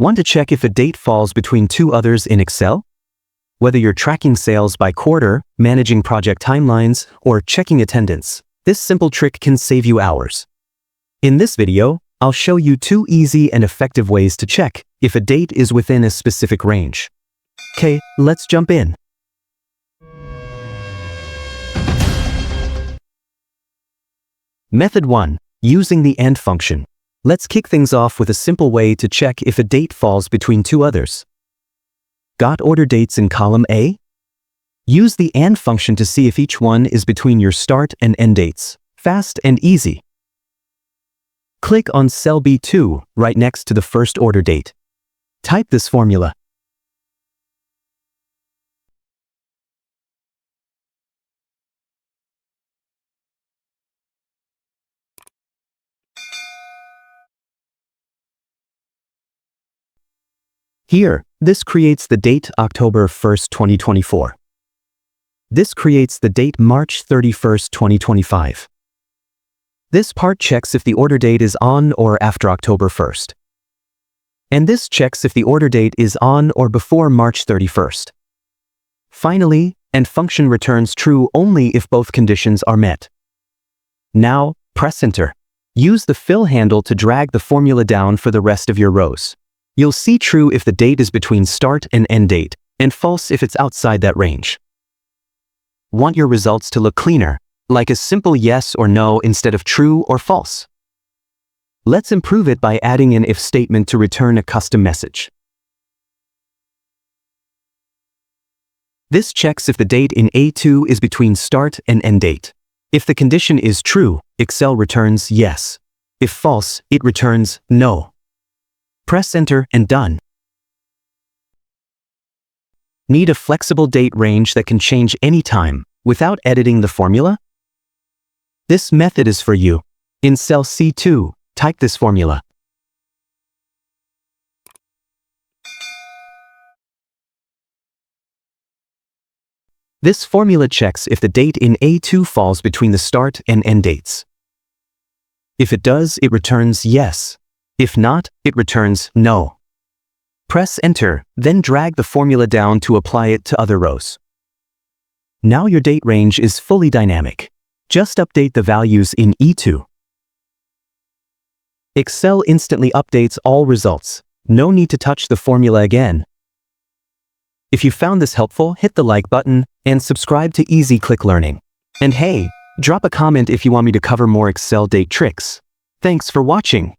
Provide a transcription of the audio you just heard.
Want to check if a date falls between two others in Excel? Whether you're tracking sales by quarter, managing project timelines, or checking attendance, this simple trick can save you hours. In this video, I'll show you 2 easy and effective ways to check if a date is within a specific range. Okay, let's jump in. Method 1. Using the AND function. Let's kick things off with a simple way to check if a date falls between two others. Got order dates in column A? Use the AND function to see if each one is between your start and end dates. Fast and easy. Click on cell B2 right next to the first order date. Type this formula. Here, this creates the date October 1st, 2024. This creates the date March 31st, 2025. This part checks if the order date is on or after October 1st. And this checks if the order date is on or before March 31st. Finally, AND function returns true only if both conditions are met. Now, press Enter. Use the fill handle to drag the formula down for the rest of your rows. You'll see true if the date is between start and end date, and false if it's outside that range. Want your results to look cleaner, like a simple yes or no instead of true or false? Let's improve it by adding an if statement to return a custom message. This checks if the date in A2 is between start and end date. If the condition is true, Excel returns yes. If false, it returns no. Press Enter and done. Need a flexible date range that can change anytime without editing the formula? This method is for you. In cell C2, type this formula. This formula checks if the date in A2 falls between the start and end dates. If it does, it returns yes. If not, it returns no. Press Enter, then drag the formula down to apply it to other rows. Now your date range is fully dynamic. Just update the values in E2. Excel instantly updates all results. No need to touch the formula again. If you found this helpful, hit the like button and subscribe to Easy Click Learning. And hey, drop a comment if you want me to cover more Excel date tricks. Thanks for watching.